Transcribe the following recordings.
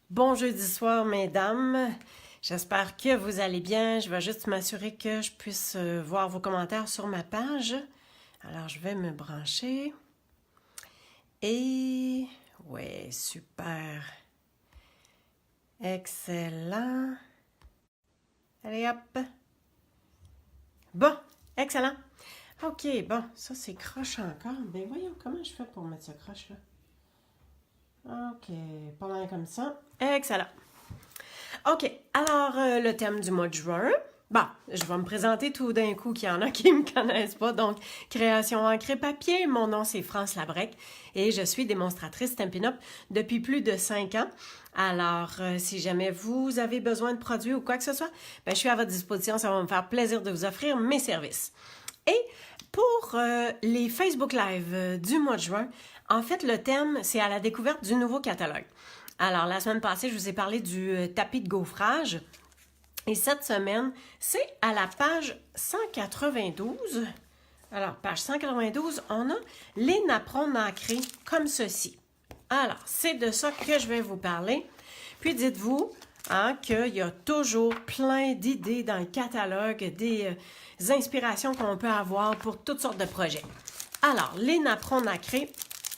Bon jeudi soir, mesdames. J'espère que vous allez bien. Je vais juste m'assurer que je puisse voir vos commentaires sur ma page. Alors, je vais me brancher. Et... ouais, super. Excellent. Allez, hop. Bon, excellent. OK, bon, ça c'est croche encore. Ben voyons, comment je fais pour mettre ce croche-là? OK, pas mal comme ça. Excellent. OK, alors le thème du mois de juin. Bon, je vais me présenter tout d'un coup qu'il y en a qui ne me connaissent pas. Donc, création encre et papier. Mon nom, c'est France Labrec et je suis démonstratrice Stampin' Up depuis plus de 5 ans. Alors, si jamais vous avez besoin de produits ou quoi que ce soit, ben, je suis à votre disposition. Ça va me faire plaisir de vous offrir mes services. Et pour les Facebook Live du mois de juin, en fait, le thème, c'est à la découverte du nouveau catalogue. Alors, la semaine passée, je vous ai parlé du tapis de gaufrage. Et cette semaine, c'est à la page 192. Alors, page 192, on a les napperons nacrés comme ceci. Alors, c'est de ça que je vais vous parler. Puis, dites-vous qu'il y a toujours plein d'idées dans le catalogue, des inspirations qu'on peut avoir pour toutes sortes de projets. Alors, les napperons nacrés,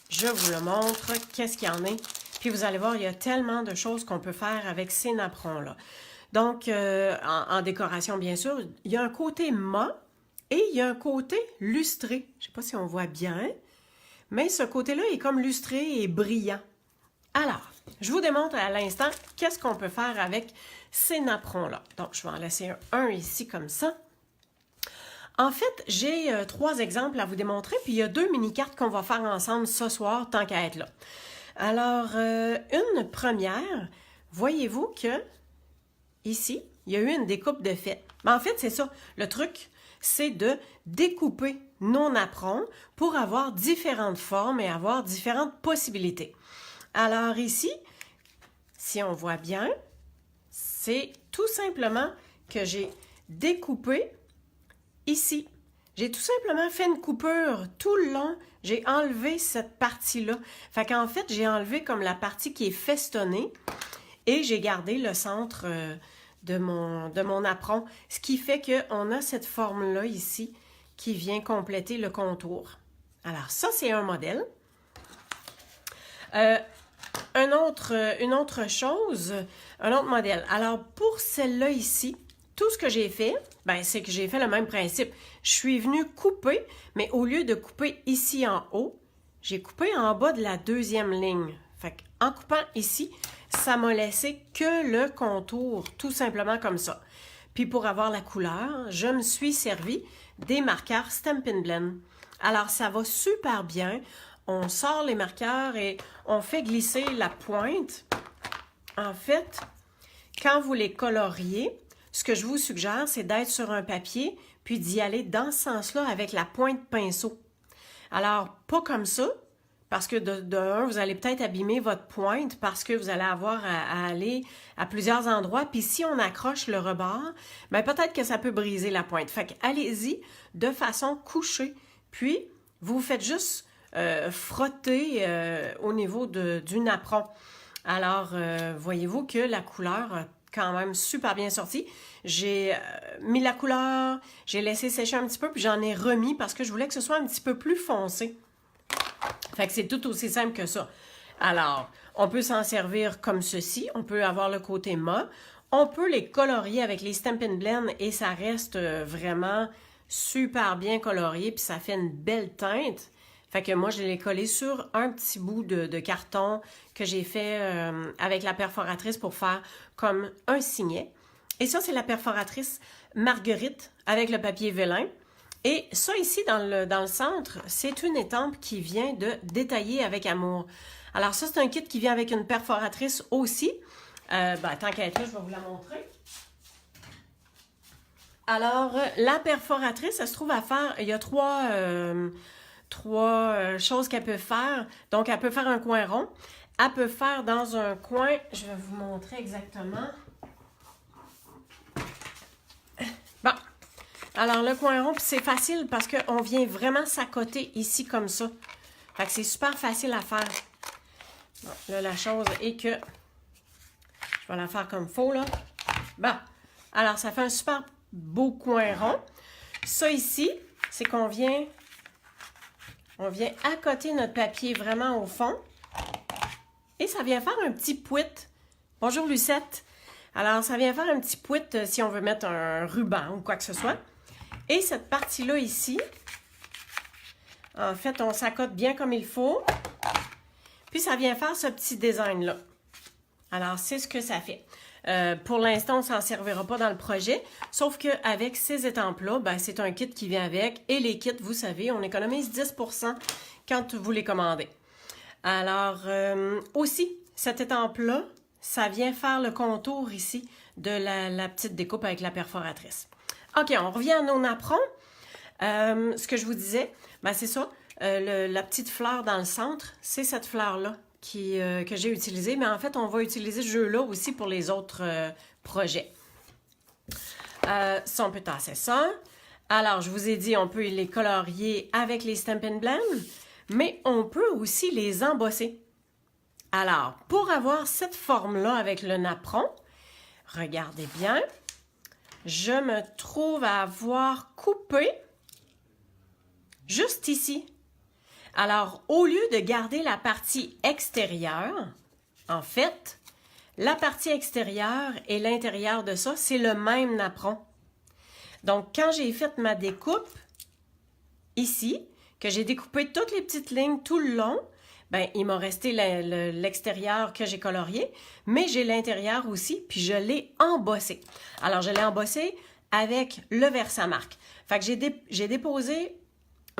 je vous le montre, qu'est-ce qu'il y en a. Puis vous allez voir, il y a tellement de choses qu'on peut faire avec ces napperons-là. Donc, en décoration, bien sûr, il y a un côté mat et il y a un côté lustré. Je ne sais pas si on voit bien, mais ce côté-là est comme lustré et brillant. Alors, je vous démontre à l'instant qu'est-ce qu'on peut faire avec ces napperons-là. Donc, je vais en laisser un ici comme ça. En fait, j'ai 3 exemples à vous démontrer, puis il y a 2 mini-cartes qu'on va faire ensemble ce soir, tant qu'à être là. Alors, une première, voyez-vous que ici, il y a eu une découpe de fait. Mais en fait, c'est ça. Le truc, c'est de découper nos napperons pour avoir différentes formes et avoir différentes possibilités. Alors ici, si on voit bien, c'est tout simplement que j'ai découpé ici. J'ai tout simplement fait une coupure tout le long. J'ai enlevé cette partie-là. Fait qu'en fait, j'ai enlevé comme la partie qui est festonnée et j'ai gardé le centre de mon napperon. Ce qui fait qu'on a cette forme-là ici qui vient compléter le contour. Alors ça, c'est un modèle. Une autre chose, un autre modèle. Alors pour celle-là ici, tout ce que j'ai fait, ben, c'est que j'ai fait le même principe. Je suis venue couper, mais au lieu de couper ici en haut, j'ai coupé en bas de la deuxième ligne. Fait qu'en coupant ici, ça m'a laissé que le contour, tout simplement comme ça. Puis pour avoir la couleur, je me suis servi des marqueurs Stampin' Blend. Alors ça va super bien. On sort les marqueurs et on fait glisser la pointe. En fait, quand vous les coloriez, ce que je vous suggère, c'est d'être sur un papier, puis d'y aller dans ce sens-là avec la pointe pinceau. Alors, pas comme ça, parce que de un, vous allez peut-être abîmer votre pointe parce que vous allez avoir à aller à plusieurs endroits. Puis si on accroche le rebord, bien peut-être que ça peut briser la pointe. Fait qu'allez-y de façon couchée. Puis, vous faites juste frotter au niveau du napperon. Alors, voyez-vous que la couleur a quand même super bien sorti. J'ai mis la couleur, j'ai laissé sécher un petit peu, puis j'en ai remis parce que je voulais que ce soit un petit peu plus foncé. Fait que c'est tout aussi simple que ça. Alors, on peut s'en servir comme ceci. On peut avoir le côté mat. On peut les colorier avec les Stampin' Blend et ça reste vraiment super bien colorié, puis ça fait une belle teinte. Fait que moi, je l'ai collé sur un petit bout de carton que j'ai fait avec la perforatrice pour faire comme un signet. Et ça, c'est la perforatrice Marguerite avec le papier vélin. Et ça ici, dans le centre, c'est une étampe qui vient de détailler avec amour. Alors ça, c'est un kit qui vient avec une perforatrice aussi. Tant qu'à être là, je vais vous la montrer. Alors, la perforatrice, elle se trouve à faire, il y a trois choses qu'elle peut faire. Donc, elle peut faire un coin rond. Elle peut faire dans un coin, je vais vous montrer exactement. Bon, alors le coin rond, c'est facile parce qu'on vient vraiment s'accoter ici comme ça. Fait que c'est super facile à faire. Bon, là, la chose est que vais la faire comme il faut, là. Bon, alors ça fait un super beau coin rond. Ça ici, c'est qu'on vient... On vient accoter notre papier vraiment au fond. Et ça vient faire un petit pouit. Bonjour Lucette. Alors, ça vient faire un petit pouit si on veut mettre un ruban ou quoi que ce soit. Et cette partie-là ici, en fait, on s'accote bien comme il faut. Puis, ça vient faire ce petit design-là. Alors, c'est ce que ça fait. Pour l'instant, on ne s'en servira pas dans le projet. Sauf qu'avec ces étampes-là, ben, c'est un kit qui vient avec. Et les kits, vous savez, on économise 10% quand vous les commandez. Alors, aussi, cette étampe-là, ça vient faire le contour ici de la petite découpe avec la perforatrice. OK, on revient à nos napperons. Ce que je vous disais, ben c'est ça, la petite fleur dans le centre, c'est cette fleur-là que j'ai utilisée. Mais en fait, on va utiliser ce jeu-là aussi pour les autres projets. Ça, on peut tasser ça. Alors, je vous ai dit, on peut les colorier avec les Stampin' Blend, mais on peut aussi les embosser. Alors, pour avoir cette forme-là avec le napperon, regardez bien, je me trouve à avoir coupé juste ici. Alors, au lieu de garder la partie extérieure, en fait, la partie extérieure et l'intérieur de ça, c'est le même napperon. Donc, quand j'ai fait ma découpe ici, que j'ai découpé toutes les petites lignes tout le long, ben, il m'a resté l'extérieur que j'ai colorié, mais j'ai l'intérieur aussi, puis je l'ai embossé. Alors, je l'ai embossé avec le Versamark. Fait que j'ai déposé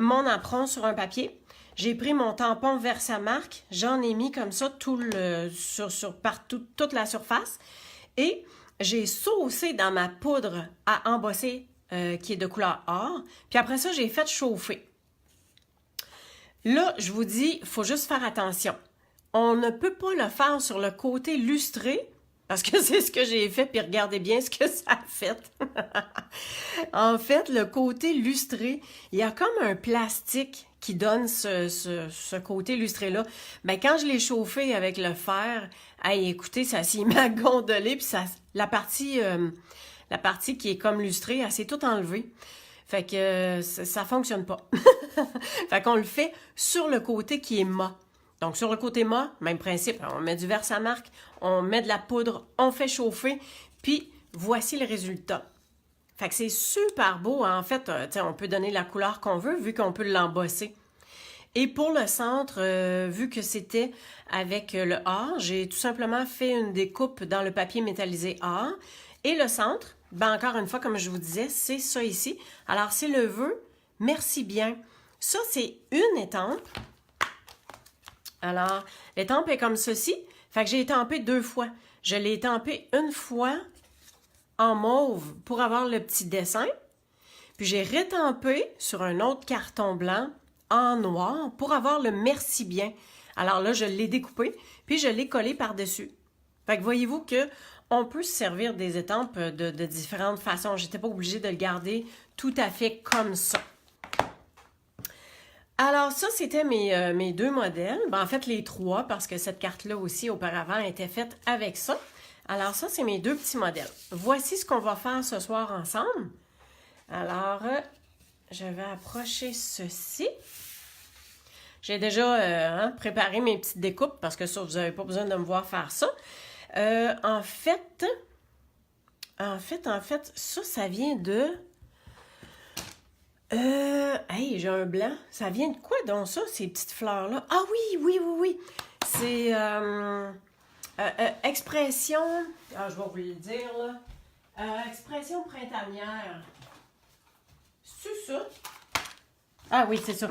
mon napperon sur un papier. J'ai pris mon tampon Versamark, j'en ai mis comme ça partout, toute la surface. Et j'ai saucé dans ma poudre à embosser qui est de couleur or. Puis après ça, j'ai fait chauffer. Là, je vous dis, il faut juste faire attention. On ne peut pas le faire sur le côté lustré, parce que c'est ce que j'ai fait, puis regardez bien ce que ça a fait. En fait, le côté lustré, il y a comme un plastique qui donne ce côté lustré-là. Ben, quand je l'ai chauffé avec le fer, hey, écoutez, ça s'y m'a gondolé, puis la partie qui est comme lustrée, elle s'est toute enlevée. Fait que ça fonctionne pas. Fait qu'on le fait sur le côté qui est mat. Donc, sur le côté mat, même principe. On met du Versamark, on met de la poudre, on fait chauffer, puis voici le résultat. Fait que c'est super beau. En fait, on peut donner la couleur qu'on veut, vu qu'on peut l'embosser. Et pour le centre, vu que c'était avec le or, j'ai tout simplement fait une découpe dans le papier métallisé or. Et le centre, ben encore une fois, comme je vous disais, c'est ça ici. Alors, c'est le vœu « Merci bien ». Ça, c'est une étampe. Alors, l'étampe est comme ceci. Fait que j'ai étampé 2 fois. Je l'ai étampé une fois en mauve pour avoir le petit dessin. Puis j'ai rétampé sur un autre carton blanc en noir pour avoir le « Merci bien ». Alors là, je l'ai découpé, puis je l'ai collé par-dessus. Fait que voyez-vous que on peut se servir des étampes de différentes façons. Je n'étais pas obligée de le garder tout à fait comme ça. Alors ça, c'était mes 2 modèles. Ben, en fait, les 3, parce que cette carte-là aussi, auparavant, était faite avec ça. Alors ça, c'est mes 2 petits modèles. Voici ce qu'on va faire ce soir ensemble. Alors, je vais approcher ceci. J'ai déjà préparé mes petites découpes, parce que ça, vous n'avez pas besoin de me voir faire ça. En fait, ça vient de... hey, j'ai un blanc. Ça vient de quoi donc ça, ces petites fleurs-là? Ah oui. C'est expression... Ah, je vais vous le dire, là. Expression printanière. C'est ça? Ah oui, c'est ça.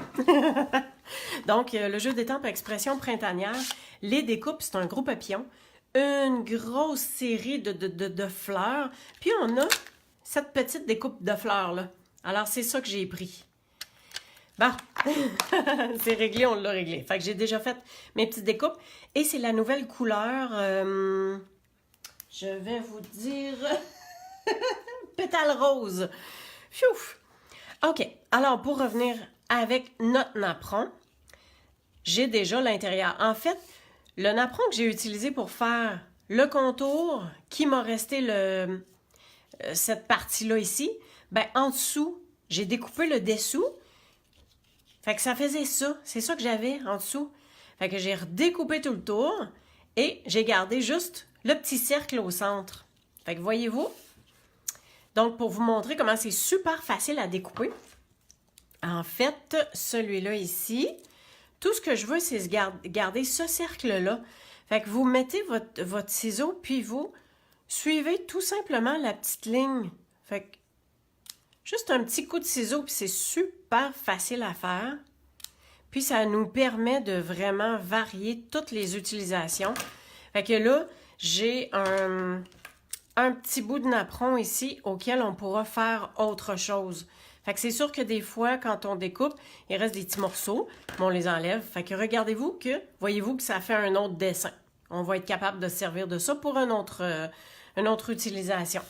Donc, le jeu d'étampes expression printanière. Les découpes, c'est un gros papillon. Une grosse série de fleurs. Puis on a cette petite découpe de fleurs-là. Alors, c'est ça que j'ai pris. Bon, c'est réglé, on l'a réglé. Fait que j'ai déjà fait mes petites découpes. Et c'est la nouvelle couleur, je vais vous dire, pétale rose. Pfiouf! OK, alors pour revenir avec notre napperon, j'ai déjà l'intérieur. En fait, le napperon que j'ai utilisé pour faire le contour qui m'a resté cette partie-là ici, ben en dessous, j'ai découpé le dessous. Fait que ça faisait ça. C'est ça que j'avais en dessous. Fait que j'ai redécoupé tout le tour et j'ai gardé juste le petit cercle au centre. Fait que voyez-vous? Donc, pour vous montrer comment c'est super facile à découper, en fait, celui-là ici, tout ce que je veux, c'est garder ce cercle-là. Fait que vous mettez votre ciseau, puis vous suivez tout simplement la petite ligne. Fait que juste un petit coup de ciseau, puis c'est super facile à faire. Puis ça nous permet de vraiment varier toutes les utilisations. Fait que là, j'ai un petit bout de napperon ici auquel on pourra faire autre chose. Fait que c'est sûr que des fois, quand on découpe, il reste des petits morceaux, mais on les enlève. Fait que regardez-vous que, voyez-vous que ça fait un autre dessin. On va être capable de se servir de ça pour une autre utilisation.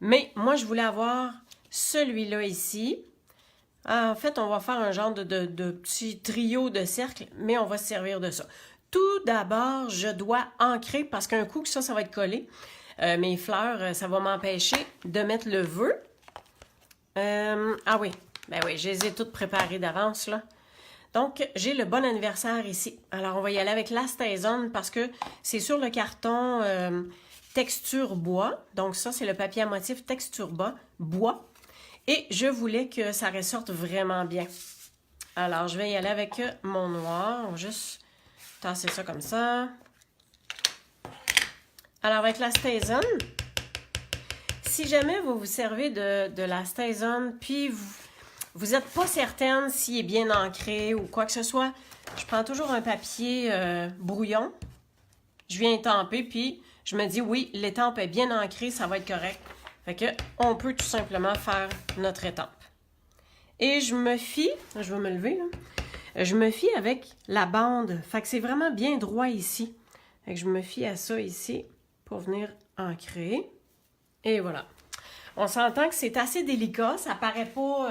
Mais moi, je voulais avoir celui-là ici. En fait, on va faire un genre de petit trio de cercles, mais on va se servir de ça. Tout d'abord, je dois ancrer, parce qu'un coup que ça va être collé, mes fleurs, ça va m'empêcher de mettre le vœu. Ah oui, ben oui, je les ai toutes préparées d'avance, là. Donc, j'ai le bon anniversaire ici. Alors, on va y aller avec l'Astazone parce que c'est sur le carton texture bois. Donc, ça, c'est le papier à motif texture bois. Et je voulais que ça ressorte vraiment bien. Alors, je vais y aller avec mon noir. On va juste tasser ça comme ça. Alors, avec l'Astazone, si jamais vous vous servez de l'Astazone, puis vous n'êtes pas certaine s'il est bien ancré ou quoi que ce soit, je prends toujours un papier brouillon. Je viens étamper, puis je me dis, oui, l'étampe est bien ancrée, ça va être correct. Fait que on peut tout simplement faire notre étampe. Et je me fie, je vais me lever là, je me fie avec la bande. Fait que c'est vraiment bien droit ici. Fait que je me fie à ça ici pour venir ancrer. Et voilà. On s'entend que c'est assez délicat, ça paraît pas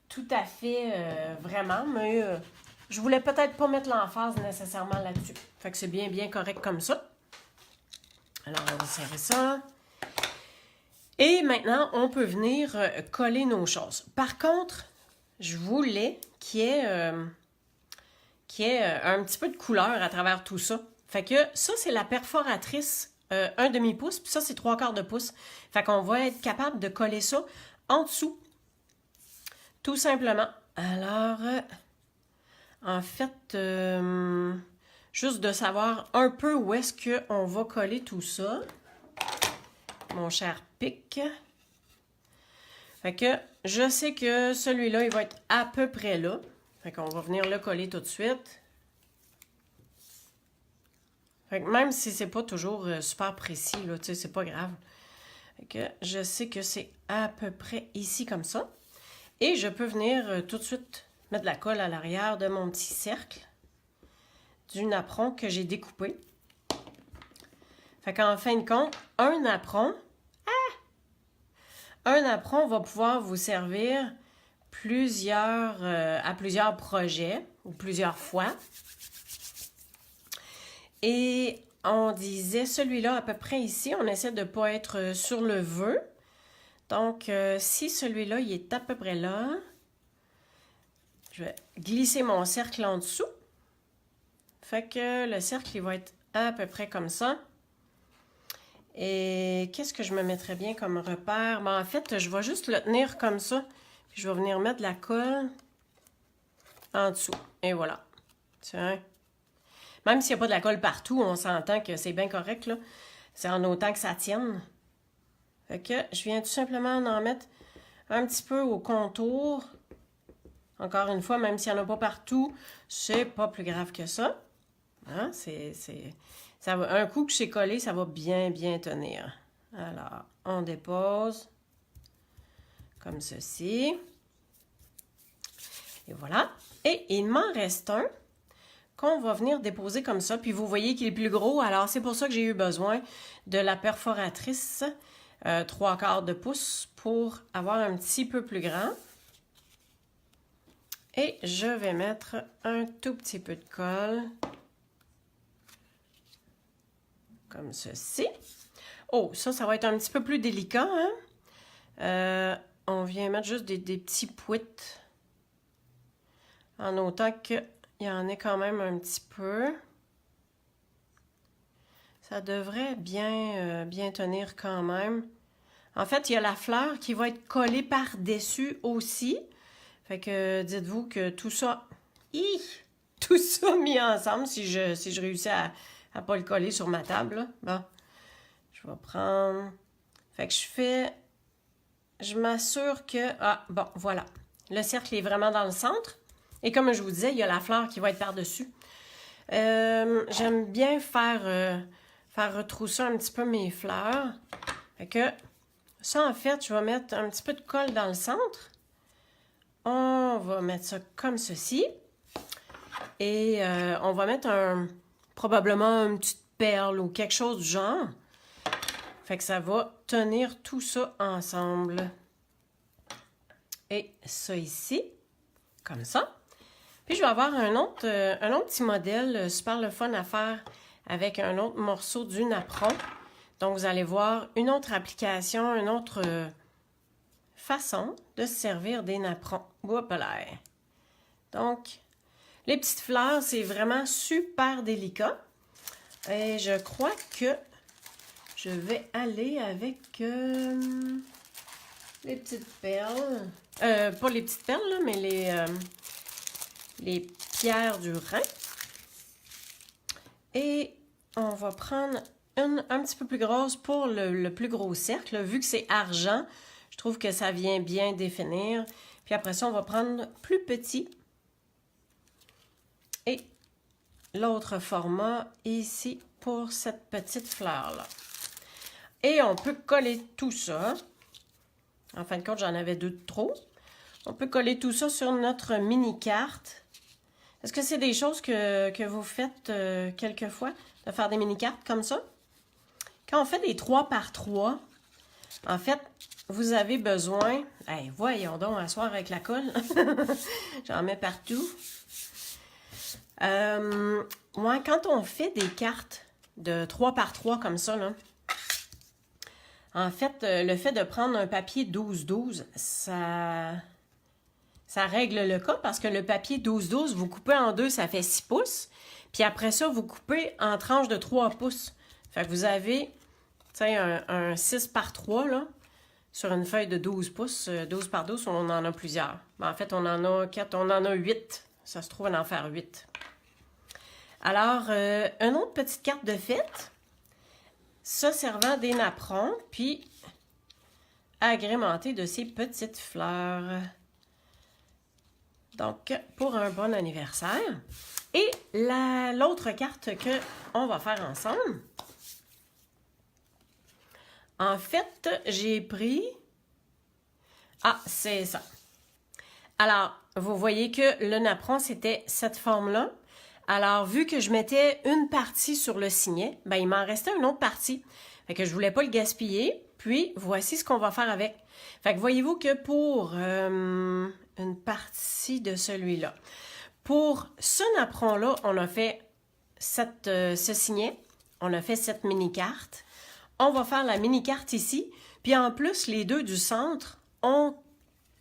tout à fait vraiment, mais je voulais peut-être pas mettre l'emphase nécessairement là-dessus. Fait que c'est bien correct comme ça. Alors, on va serrer ça. Et maintenant, on peut venir coller nos choses. Par contre, je voulais qu'il y ait, un petit peu de couleur à travers tout ça. Fait que ça, c'est la perforatrice 1/2 pouce, puis ça, c'est 3/4 de pouce. Fait qu'on va être capable de coller ça en dessous. Tout simplement. Alors, en fait, juste de savoir un peu où est-ce qu'on va coller tout ça. Mon cher pic. Fait que je sais que celui-là, il va être à peu près là. Fait qu'on va venir le coller tout de suite. Fait que même si c'est pas toujours super précis, là, tu sais, c'est pas grave. Fait que je sais que c'est à peu près ici comme ça. Et je peux venir tout de suite mettre de la colle à l'arrière de mon petit cercle du napperon que j'ai découpé. Fait qu'en fin de compte, un napperon va pouvoir vous servir à plusieurs projets ou plusieurs fois. Et on disait celui-là à peu près ici, on essaie de ne pas être sur le vœu. Donc, si celui-là, il est à peu près là, je vais glisser mon cercle en dessous. Fait que le cercle, il va être à peu près comme ça. Et qu'est-ce que je me mettrais bien comme repère? Ben, en fait, je vais juste le tenir comme ça. Puis je vais venir mettre de la colle en dessous. Et voilà. Tiens. Même s'il n'y a pas de la colle partout, on s'entend que c'est bien correct, là. C'est en autant que ça tienne. Fait que je viens tout simplement en mettre un petit peu au contour. Encore une fois, même s'il n'y en a pas partout, c'est pas plus grave que ça. Hein? Ça va, un coup que c'est collé, ça va bien tenir. Alors, on dépose comme ceci. Et voilà. Et il m'en reste un qu'on va venir déposer comme ça. Puis vous voyez qu'il est plus gros. Alors, c'est pour ça que j'ai eu besoin de la perforatrice 3/4 de pouce pour avoir un petit peu plus grand. Et je vais mettre un tout petit peu de colle. comme ceci. Oh, ça va être un petit peu plus délicat, hein? On vient mettre juste des petits pouites. En autant qu'il y en ait quand même un petit peu. Ça devrait bien tenir quand même. En fait, il y a la fleur qui va être collée par-dessus aussi. Fait que dites-vous que tout ça... tout ça mis ensemble, si je réussis à pas le coller sur ma table, là. Bon, je vais prendre... Fait que je m'assure que... Ah, bon, voilà. Le cercle est vraiment dans le centre. Et comme je vous disais, il y a la fleur qui va être par-dessus. J'aime bien faire retrousser un petit peu mes fleurs. Fait que ça, en fait, je vais mettre un petit peu de colle dans le centre. On va mettre ça comme ceci. Et on va mettre probablement une petite perle ou quelque chose du genre. Fait que ça va tenir tout ça ensemble. Et ça ici, comme ça. Puis je vais avoir un autre petit modèle super le fun à faire avec un autre morceau du napperon. Donc vous allez voir une autre application, une autre façon de se servir des napperons. Voilà. Donc, les petites fleurs, c'est vraiment super délicat. Et je crois que je vais aller avec les petites perles. Pas les petites perles, là, mais les pierres du Rhin. Et on va prendre un petit peu plus grosse pour le plus gros cercle. Vu que c'est argent, je trouve que ça vient bien définir. Puis après ça, on va prendre plus petit. Et l'autre format ici pour cette petite fleur-là. Et on peut coller tout ça. En fin de compte, j'en avais 2 de trop. On peut coller tout ça sur notre mini-carte. Est-ce que c'est des choses que vous faites quelquefois, de faire des mini-cartes comme ça? Quand on fait des 3 par 3, en fait, vous avez besoin... Hey, voyons donc, à soir avec la colle. J'en mets partout. Moi, quand on fait des cartes de 3 par 3 comme ça, là, en fait, le fait de prendre un papier 12-12, ça règle le cas parce que le papier 12-12, vous coupez en deux, ça fait 6 pouces. Puis après ça, vous coupez en tranches de 3 pouces. Fait que vous avez, tu sais, un 6 par 3, là, sur une feuille de 12 pouces. 12 par 12, on en a plusieurs. Ben, en fait, on en a 4, on en a 8. Ça se trouve à en faire 8. Alors, une autre petite carte de fête. Ça servant des napperons, puis agrémenté de ces petites fleurs. Donc, pour un bon anniversaire. Et l'autre carte qu'on va faire ensemble, en fait, j'ai pris... Ah, c'est ça. Alors, vous voyez que le napperon, c'était cette forme-là. Alors, vu que je mettais une partie sur le signet, ben, il m'en restait une autre partie. Fait que je voulais pas le gaspiller. Puis, voici ce qu'on va faire avec. Fait que voyez-vous que pour une partie de celui-là, pour ce napperon-là, on a fait ce signet. On a fait cette mini-carte. On va faire la mini-carte ici. Puis en plus, les deux du centre ont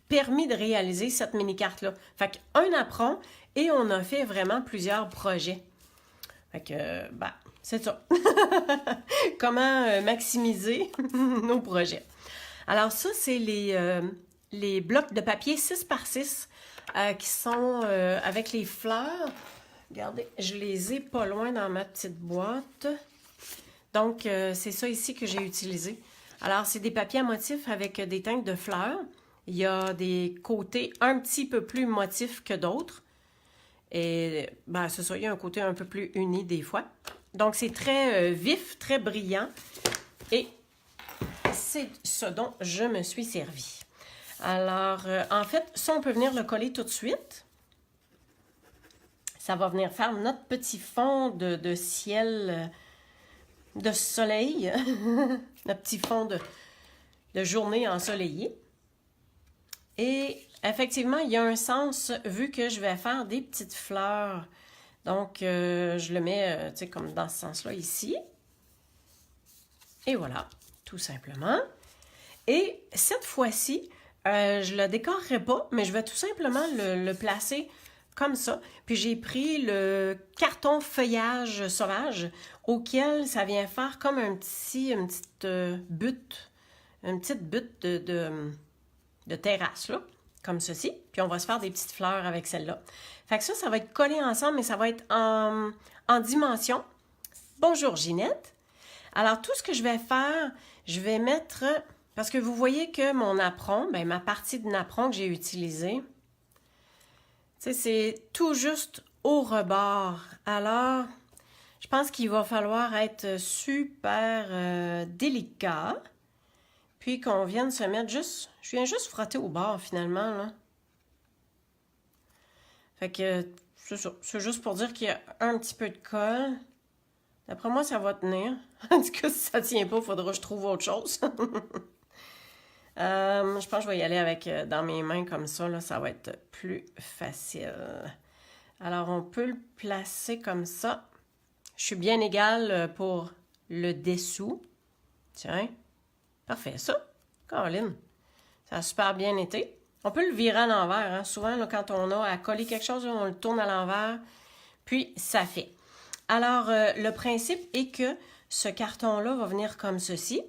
permis de réaliser cette mini-carte-là. Fait qu'un napperon et on a fait vraiment plusieurs projets. Fait que, ben, c'est ça. Comment maximiser nos projets. Alors ça, c'est les blocs de papier 6 par 6 qui sont avec les fleurs. Regardez, je les ai pas loin dans ma petite boîte. Donc, c'est ça ici que j'ai utilisé. Alors, c'est des papiers à motifs avec des teintes de fleurs. Il y a des côtés un petit peu plus motifs que d'autres. Et, ben, c'est ça, il y a un côté un peu plus uni des fois. Donc, c'est très vif, très brillant. Et c'est ce dont je me suis servi. Alors, en fait, ça, on peut venir le coller tout de suite. Ça va venir faire notre petit fond de ciel... de soleil, notre petit fond de journée ensoleillée. Et effectivement, il y a un sens, vu que je vais faire des petites fleurs. Donc, je le mets, tu sais, comme dans ce sens-là, ici. Et voilà, tout simplement. Et cette fois-ci, je ne le décorerai pas, mais je vais tout simplement le placer comme ça. Puis j'ai pris le carton feuillage sauvage auquel ça vient faire comme une petite butte de terrasse, là, comme ceci. Puis on va se faire des petites fleurs avec celle-là. Fait que ça va être collé ensemble, mais ça va être en dimension. Bonjour Ginette. Alors tout ce que je vais faire, je vais mettre... Parce que vous voyez que mon napperon, ben, ma partie de napperon que j'ai utilisée, c'est tout juste au rebord. Alors, je pense qu'il va falloir être super délicat. Puis qu'on vienne se mettre juste... Je viens juste frotter au bord finalement, là. Fait que c'est ça. C'est juste pour dire qu'il y a un petit peu de colle. D'après moi, ça va tenir. En tout cas, si ça ne tient pas, il faudra que je trouve autre chose. Je pense que je vais y aller avec dans mes mains comme ça, là, ça va être plus facile. Alors, on peut le placer comme ça. Je suis bien égale pour le dessous. Tiens, parfait, ça. Caroline, ça a super bien été. On peut le virer à l'envers. Hein? Souvent, là, quand on a à coller quelque chose, on le tourne à l'envers, puis ça fait. Alors, le principe est que ce carton-là va venir comme ceci.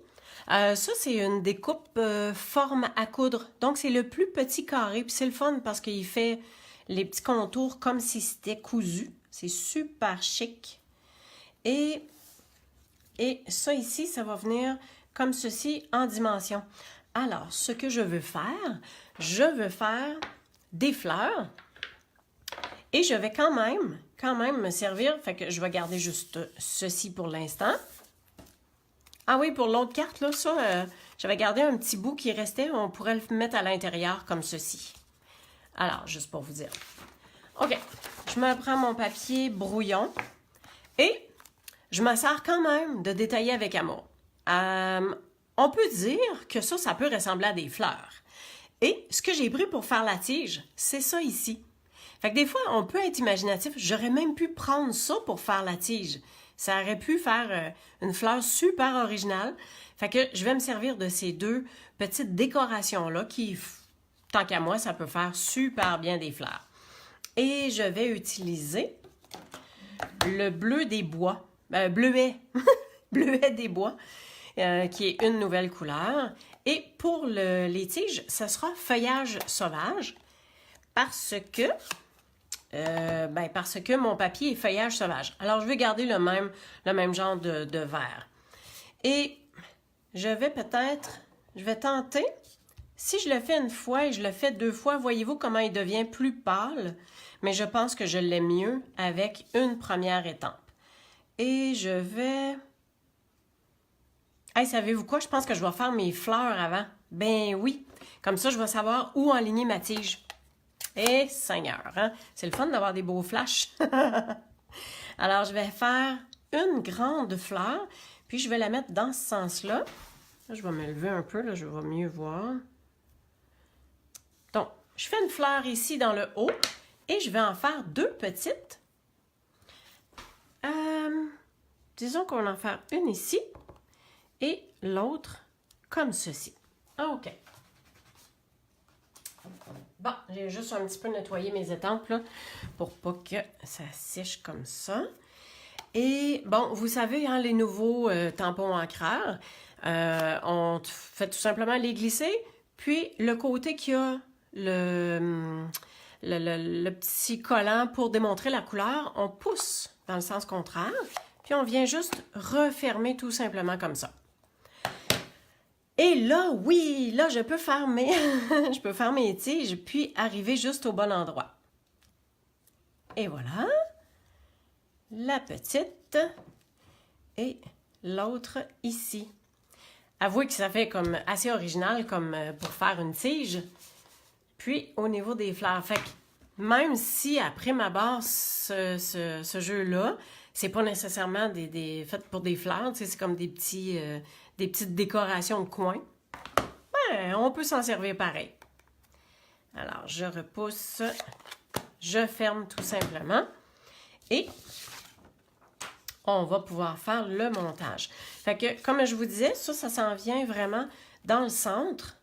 Ça, c'est une découpe forme à coudre. Donc, c'est le plus petit carré. Puis c'est le fun parce qu'il fait les petits contours comme si c'était cousu. C'est super chic. Et ça ici, ça va venir comme ceci en dimension. Alors, ce que je veux faire des fleurs. Et je vais quand même me servir. Fait que je vais garder juste ceci pour l'instant. Ah oui, pour l'autre carte, là, ça, j'avais gardé un petit bout qui restait. On pourrait le mettre à l'intérieur comme ceci. Alors, juste pour vous dire. OK, je me prends mon papier brouillon et je me sers quand même de détailler avec amour. On peut dire que ça peut ressembler à des fleurs. Et ce que j'ai pris pour faire la tige, c'est ça ici. Fait que des fois, on peut être imaginatif. J'aurais même pu prendre ça pour faire la tige. Ça aurait pu faire une fleur super originale. Fait que je vais me servir de ces deux petites décorations-là qui, tant qu'à moi, ça peut faire super bien des fleurs. Et je vais utiliser le bleu des bois. Bleuet. Bleuet des bois, qui est une nouvelle couleur. Et pour les tiges, ce sera feuillage sauvage parce que mon papier est feuillage sauvage. Alors, je vais garder le même genre de vert. Et je vais tenter, si je le fais une fois et je le fais 2 fois, voyez-vous comment il devient plus pâle? Mais je pense que je l'aime mieux avec une première étampe. Et je vais... Hey, savez-vous quoi? Je pense que je vais faire mes fleurs avant. Ben oui, comme ça, je vais savoir où enligner ma tige. Eh, Seigneur, hein? C'est le fun d'avoir des beaux flashs. Alors, je vais faire une grande fleur, puis je vais la mettre dans ce sens-là. Là, je vais me lever un peu, là, je vais mieux voir. Donc, je fais une fleur ici dans le haut, et je vais en faire 2 petites. Disons qu'on va en faire une ici, et l'autre comme ceci. OK. Bon, j'ai juste un petit peu nettoyé mes étampes là, pour pas que ça sèche comme ça. Et bon, vous savez, hein, les nouveaux tampons encreurs, on fait tout simplement les glisser, puis le côté qui a le petit collant pour démontrer la couleur, on pousse dans le sens contraire, puis on vient juste refermer tout simplement comme ça. Et là, oui, là, je peux faire je peux faire mes tiges, puis arriver juste au bon endroit. Et voilà, la petite et l'autre ici. Avouez que ça fait comme assez original comme pour faire une tige. Puis, au niveau des fleurs, fait que même si après ma base, ce jeu-là, c'est pas nécessairement fait pour des fleurs, tu sais, c'est comme des petites décorations de coin. Ben, on peut s'en servir pareil. Alors, je repousse, je ferme tout simplement. Et on va pouvoir faire le montage. Fait que, comme je vous disais, ça s'en vient vraiment dans le centre.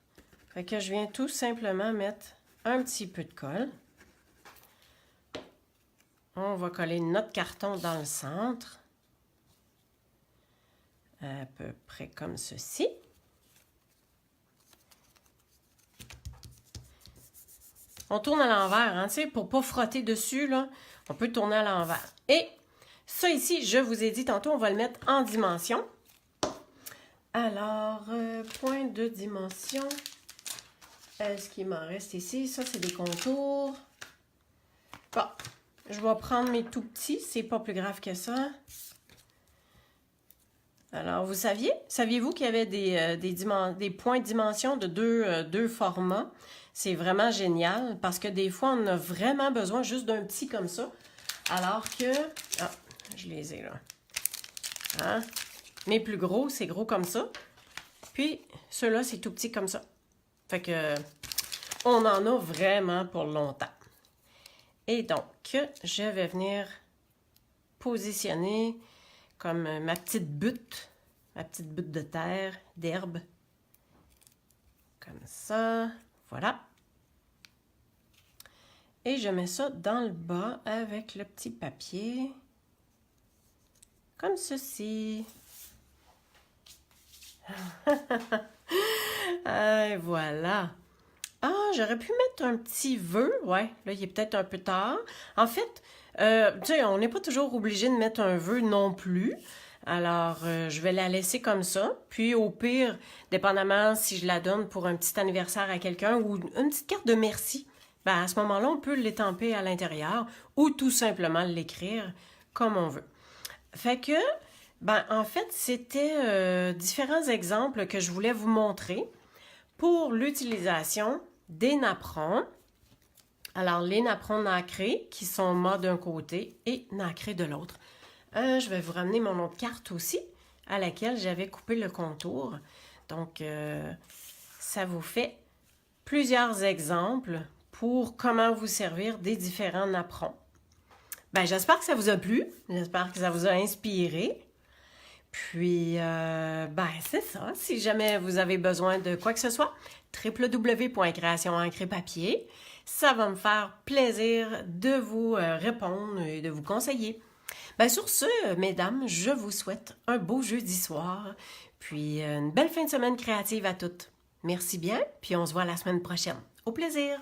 Fait que je viens tout simplement mettre un petit peu de colle. On va coller notre carton dans le centre. À peu près comme ceci. On tourne à l'envers, hein, tu sais, pour ne pas frotter dessus, là, on peut tourner à l'envers. Et ça ici, je vous ai dit tantôt, on va le mettre en dimension. Alors, point de dimension. Est-ce qu'il m'en reste ici? Ça, c'est des contours. Bon, je vais prendre mes tout petits, c'est pas plus grave que ça. Alors, saviez-vous qu'il y avait des points de dimension de deux formats? C'est vraiment génial parce que des fois, on a vraiment besoin juste d'un petit comme ça. Alors que... Ah, je les ai là. Hein? Mes plus gros, c'est gros comme ça. Puis, ceux-là, c'est tout petit comme ça. Fait que, on en a vraiment pour longtemps. Et donc, je vais venir positionner comme ma petite butte de terre, d'herbe. Comme ça, voilà. Et je mets ça dans le bas avec le petit papier. Comme ceci. Et voilà. Ah, j'aurais pu mettre un petit vœu. Ouais, là, il est peut-être un peu tard. En fait, tu sais, on n'est pas toujours obligé de mettre un vœu non plus. Alors, je vais la laisser comme ça. Puis, au pire, dépendamment si je la donne pour un petit anniversaire à quelqu'un ou une petite carte de merci, ben, à ce moment-là, on peut l'étamper à l'intérieur ou tout simplement l'écrire comme on veut. Fait que, ben, en fait, c'était différents exemples que je voulais vous montrer pour l'utilisation des napperons. Alors, les napperons nacrés qui sont mat d'un côté et nacrés de l'autre. Je vais vous ramener mon autre carte aussi, à laquelle j'avais coupé le contour. Donc, ça vous fait plusieurs exemples pour comment vous servir des différents napperons. Ben, j'espère que ça vous a plu. J'espère que ça vous a inspiré. Puis, ben, c'est ça. Si jamais vous avez besoin de quoi que ce soit, www.créationencrepapier. Ça va me faire plaisir de vous répondre et de vous conseiller. Ben, sur ce, mesdames, je vous souhaite un beau jeudi soir, puis une belle fin de semaine créative à toutes. Merci bien, puis on se voit la semaine prochaine. Au plaisir!